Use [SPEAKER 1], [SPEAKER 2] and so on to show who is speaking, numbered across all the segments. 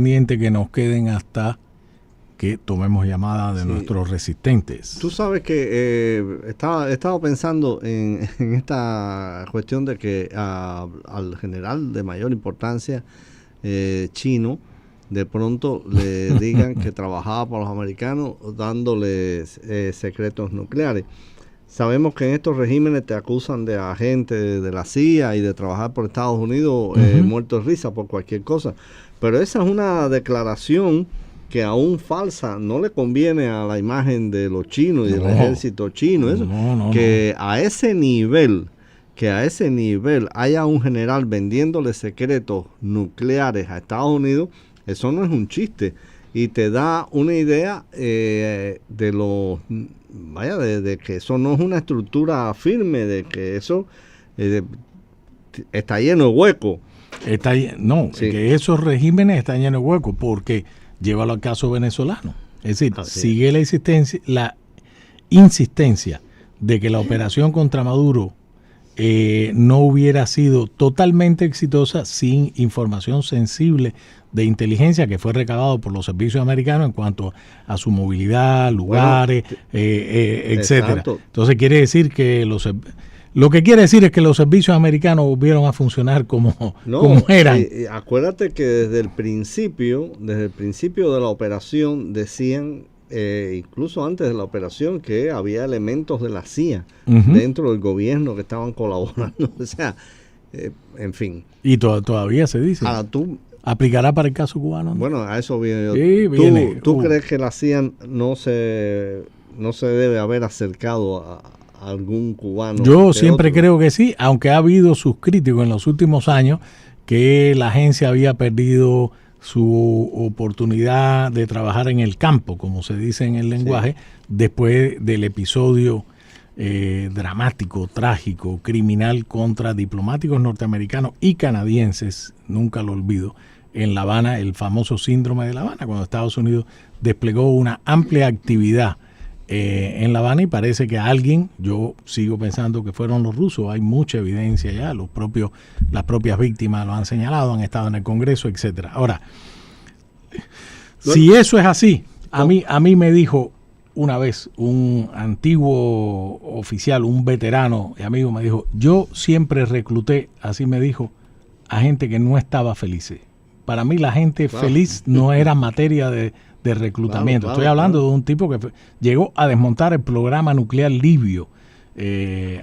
[SPEAKER 1] pendiente que nos queden hasta que tomemos llamada de nuestros resistentes.
[SPEAKER 2] Tú sabes que he estado pensando en esta cuestión de que al general de mayor importancia chino, de pronto le digan que trabajaba para los americanos dándoles secretos nucleares. Sabemos que en estos regímenes te acusan de agente de la CIA y de trabajar por Estados Unidos muerto de risa por cualquier cosa. Pero esa es una declaración que aún falsa, no le conviene a la imagen de los chinos y del ejército chino. Eso, a ese nivel haya un general vendiéndole secretos nucleares a Estados Unidos, eso no es un chiste. Y te da una idea de que eso no es una estructura firme, de que eso está lleno de huecos.
[SPEAKER 1] Que esos regímenes están llenos de huecos, porque llévalo al caso venezolano. Es decir, sigue la insistencia de que la operación contra Maduro no hubiera sido totalmente exitosa sin información sensible de inteligencia que fue recabado por los servicios americanos en cuanto a su movilidad, lugares, etcétera.
[SPEAKER 2] Exacto.
[SPEAKER 1] Entonces quiere decir que lo que quiere decir es que los servicios americanos volvieron a funcionar como eran.
[SPEAKER 2] Acuérdate que desde el principio de la operación decían, incluso antes de la operación, que había elementos de la CIA dentro del gobierno que estaban colaborando. O sea, en fin.
[SPEAKER 1] Y todavía se dice.
[SPEAKER 2] Ahora,
[SPEAKER 1] ¿aplicará para el caso cubano? ¿No?
[SPEAKER 2] Bueno, a eso viene yo.
[SPEAKER 1] Sí,
[SPEAKER 2] ¿Tú crees que la CIA no se debe haber acercado a algún cubano?
[SPEAKER 1] Yo siempre creo que sí, aunque ha habido sus críticos en los últimos años que la agencia había perdido su oportunidad de trabajar en el campo, como se dice en el lenguaje, después del episodio dramático, trágico, criminal contra diplomáticos norteamericanos y canadienses, nunca lo olvido, en La Habana, el famoso síndrome de La Habana, cuando Estados Unidos desplegó una amplia actividad en La Habana, y parece que yo sigo pensando que fueron los rusos. Hay mucha evidencia ya, las propias víctimas lo han señalado, han estado en el Congreso, etcétera. Ahora, si eso es así, a mí me dijo una vez un antiguo oficial, un veterano y amigo, me dijo: yo siempre recluté, así me dijo, a gente que no estaba feliz. Para mí la gente feliz no era materia de reclutamiento. Estoy hablando de un tipo que llegó a desmontar el programa nuclear libio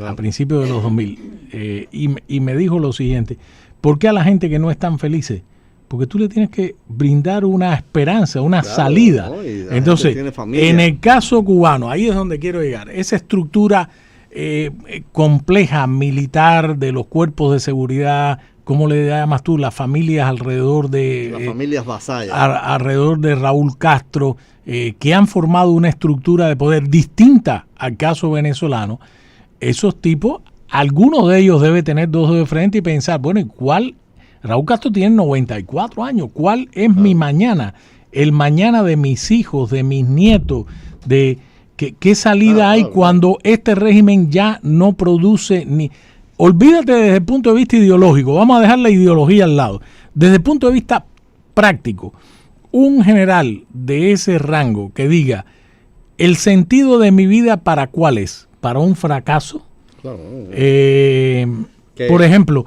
[SPEAKER 1] a principios de los 2000. Y me dijo lo siguiente: ¿por qué a la gente que no están felices? Porque tú le tienes que brindar una esperanza, una salida. ¿No? Entonces, en el caso cubano, ahí es donde quiero llegar. Esa estructura compleja, militar, de los cuerpos de seguridad, ¿cómo le llamas tú? Las familias alrededor de...
[SPEAKER 2] Las familias vasallas.
[SPEAKER 1] Alrededor de Raúl Castro, que han formado una estructura de poder distinta al caso venezolano. Esos tipos, algunos de ellos debe tener dos dedos de frente y pensar, bueno, ¿y cuál? Raúl Castro tiene 94 años. ¿Cuál es mi mañana? El mañana de mis hijos, de mis nietos, de qué salida hay cuando este régimen ya no produce ni... Olvídate desde el punto de vista ideológico, vamos a dejar la ideología al lado. Desde el punto de vista práctico, un general de ese rango que diga, ¿el sentido de mi vida para cuál es? ¿Para un fracaso? Claro. Por ejemplo,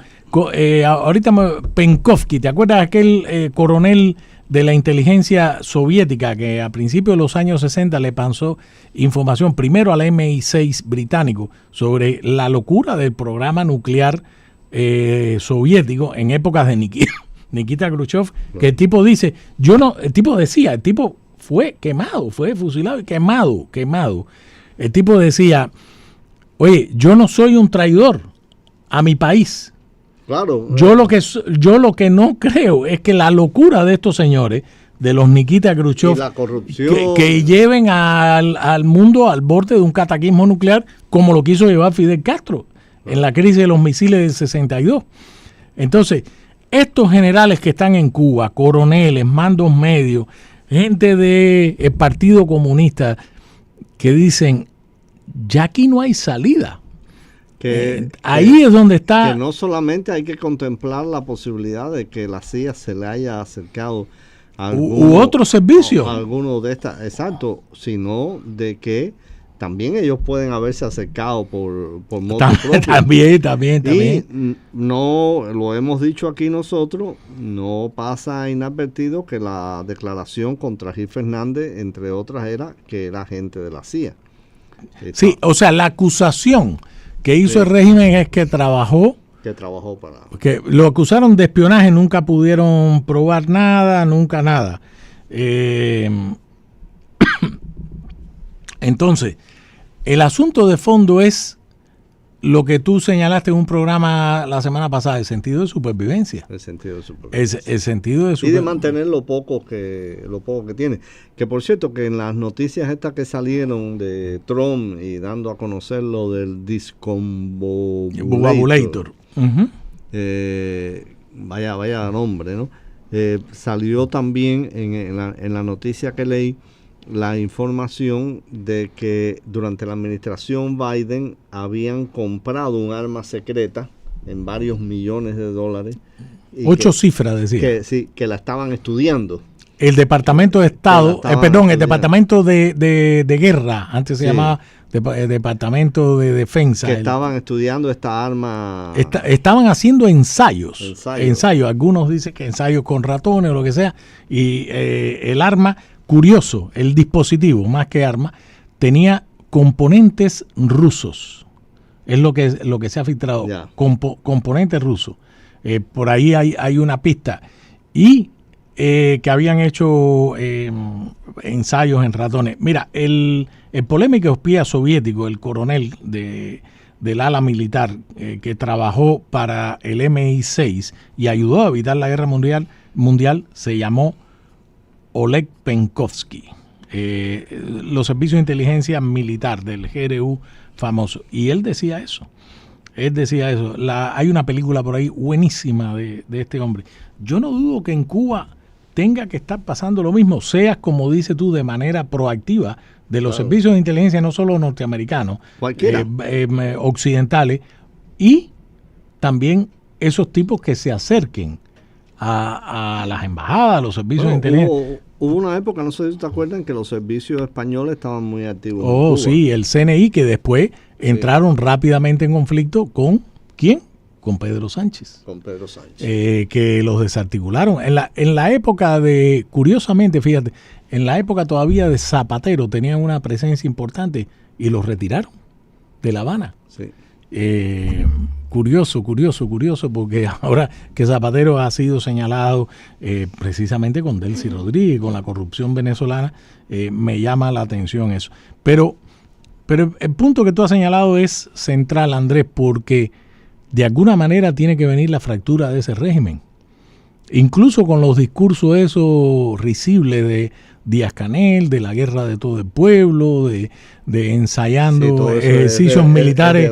[SPEAKER 1] ahorita Penkovsky, ¿te acuerdas de aquel coronel de la inteligencia soviética que a principios de los años 60 le pasó información primero al MI6 británico sobre la locura del programa nuclear soviético en épocas de Nikita Khrushchev? Que el tipo dice, el tipo fue quemado, fue fusilado y quemado. El tipo decía, oye, yo no soy un traidor a mi país.
[SPEAKER 2] Claro.
[SPEAKER 1] Yo lo que no creo es que la locura de estos señores, de los Nikita Khrushchev,
[SPEAKER 2] la corrupción,
[SPEAKER 1] que lleven al mundo al borde de un cataclismo nuclear, como lo quiso llevar Fidel Castro en la crisis de los misiles del 62. Entonces, estos generales que están en Cuba, coroneles, mandos medios, gente del Partido Comunista, que dicen, ya aquí no hay salida. Ahí es donde está.
[SPEAKER 2] Que no solamente hay que contemplar la posibilidad de que la CIA se le haya acercado
[SPEAKER 1] u otros servicios.
[SPEAKER 2] Algunos de estas, exacto, sino de que también ellos pueden haberse acercado por modo propio.
[SPEAKER 1] También.
[SPEAKER 2] Y no, lo hemos dicho aquí nosotros, no pasa inadvertido que la declaración contra Gil Fernández, entre otras, era que era agente de la CIA.
[SPEAKER 1] Sí, o sea, la acusación que hizo el régimen es que trabajó
[SPEAKER 2] para...
[SPEAKER 1] Que lo acusaron de espionaje, nunca pudieron probar nada, nunca nada. Entonces, el asunto de fondo es lo que tú señalaste en un programa la semana pasada, el sentido de supervivencia.
[SPEAKER 2] El sentido de supervivencia.
[SPEAKER 1] El sentido de
[SPEAKER 2] supervivencia. Y de mantener lo poco que tiene. Que por cierto, que en las noticias estas que salieron de Trump y dando a conocer lo del discombobulator. Vaya nombre, ¿no? Salió también en la noticia que leí la información de que durante la administración Biden habían comprado un arma secreta en varios millones de dólares.
[SPEAKER 1] 8 cifras, decía.
[SPEAKER 2] Que la estaban estudiando.
[SPEAKER 1] El Departamento de Estado, el Departamento de Guerra, antes se llamaba Departamento de Defensa.
[SPEAKER 2] Que estaban estudiando esta arma.
[SPEAKER 1] Estaban haciendo ensayos. Algunos dicen que ensayos con ratones o lo que sea. Y el arma, curioso, el dispositivo, más que arma, tenía componentes rusos. Es lo que se ha filtrado. Componentes rusos. Por ahí hay una pista. Y que habían hecho ensayos en ratones. Mira, el polémico espía soviético, el coronel del ala militar que trabajó para el MI6 y ayudó a evitar la guerra mundial, se llamó Oleg Penkovsky. Los servicios de inteligencia militar del GRU famoso. Y él decía eso. Hay una película por ahí buenísima de este hombre. Yo no dudo que en Cuba tenga que estar pasando lo mismo, seas, como dices tú, de manera proactiva de los servicios de inteligencia, no solo norteamericanos, occidentales, y también esos tipos que se acerquen a las embajadas, a los servicios de inteligencia.
[SPEAKER 2] Hubo una época, no sé si te acuerdan, que los servicios españoles estaban muy activos.
[SPEAKER 1] Oh, sí, el CNI, que después entraron rápidamente en conflicto con ¿quién? Con Pedro Sánchez. Que los desarticularon. En la época curiosamente, fíjate, en la época todavía de Zapatero tenían una presencia importante y los retiraron de La Habana.
[SPEAKER 2] Sí.
[SPEAKER 1] Curioso, porque ahora que Zapatero ha sido señalado precisamente con Delcy Rodríguez, con la corrupción venezolana, me llama la atención eso. Pero el punto que tú has señalado es central, Andrés, porque de alguna manera tiene que venir la fractura de ese régimen. Incluso con los discursos esos risibles de Díaz-Canel, de la guerra de todo el pueblo, de ensayando ejercicios militares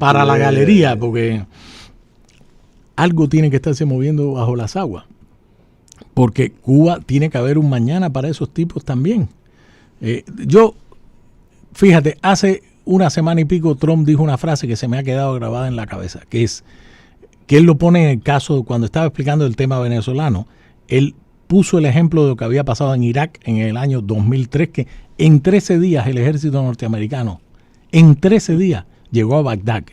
[SPEAKER 1] para la galería, porque algo tiene que estarse moviendo bajo las aguas. Porque Cuba tiene que haber un mañana para esos tipos también. Fíjate, hace una semana y pico Trump dijo una frase que se me ha quedado grabada en la cabeza, que es que él lo pone en el caso, cuando estaba explicando el tema venezolano, él puso el ejemplo de lo que había pasado en Irak en el año 2003, que en 13 días el ejército norteamericano, en 13 días, llegó a Bagdad,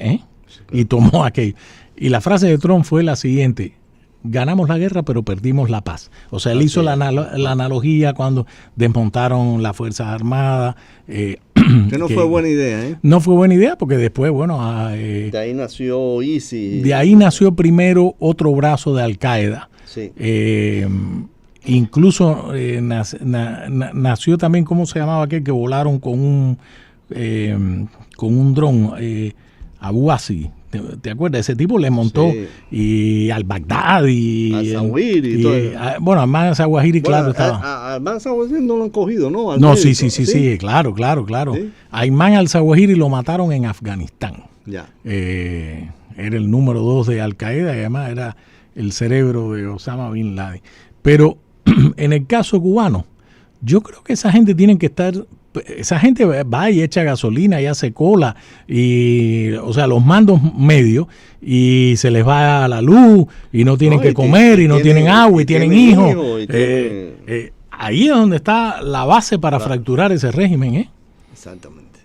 [SPEAKER 1] y tomó aquello. Y la frase de Trump fue la siguiente: ganamos la guerra pero perdimos la paz. O sea, él hizo la analogía cuando desmontaron las Fuerzas Armadas.
[SPEAKER 2] Que no fue buena idea,
[SPEAKER 1] No fue buena idea porque después,
[SPEAKER 2] de ahí nació ISIS.
[SPEAKER 1] De ahí nació primero otro brazo de Al-Qaeda.
[SPEAKER 2] Sí.
[SPEAKER 1] Incluso nació también, ¿cómo se llamaba aquel que volaron con un dron? Abu Asi. ¿Te acuerdas? Ese tipo le montó y al Bagdad y
[SPEAKER 2] al-Zawahiri y todo eso.
[SPEAKER 1] Bueno, al-Zawahiri, claro, estaba.
[SPEAKER 2] Al-Zawahiri no lo han cogido, ¿no?
[SPEAKER 1] No, sí, claro. ¿Sí? A Ayman al-Zawahiri lo mataron en Afganistán.
[SPEAKER 2] Ya.
[SPEAKER 1] Era el número 2 de Al-Qaeda y además era el cerebro de Osama Bin Laden. Pero en el caso cubano, yo creo que esa gente tiene que estar esa gente va y echa gasolina y hace cola, y, o sea, los mandos medios, y se les va la luz, y no tienen que comer, y no tienen agua, y tienen hijos. Ahí es donde está la base para fracturar ese régimen, ¿eh?
[SPEAKER 2] Exactamente.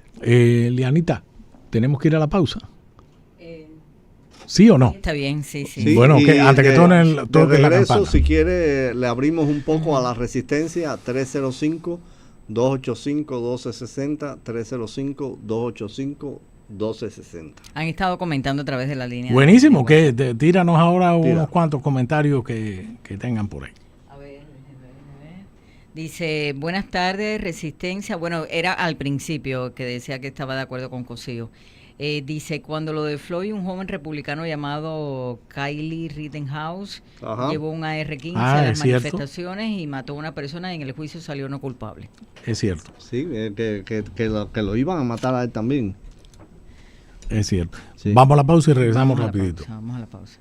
[SPEAKER 1] Lianita, tenemos que ir a la pausa. ¿Sí o no?
[SPEAKER 3] Está bien, sí.
[SPEAKER 1] Bueno, que antes que toquen la campana.
[SPEAKER 2] Si quiere, le abrimos un poco a la resistencia. 305-285-1260, 305-285-1260.
[SPEAKER 3] Han estado comentando a través de la línea.
[SPEAKER 1] Buenísimo, que tíranos ahora unos cuantos comentarios que tengan por ahí.
[SPEAKER 3] A ver. Dice, buenas tardes, Resistencia. Bueno, era al principio que decía que estaba de acuerdo con Cosío. Dice, cuando lo de Floyd, un joven republicano llamado Kyle Rittenhouse llevó un AR-15 a las manifestaciones y mató a una persona y en el juicio salió no culpable.
[SPEAKER 1] Es cierto.
[SPEAKER 2] Sí, que lo iban a matar a él también.
[SPEAKER 1] Es cierto. Sí. Vamos a la pausa y regresamos rapidito.
[SPEAKER 3] Vamos a la pausa.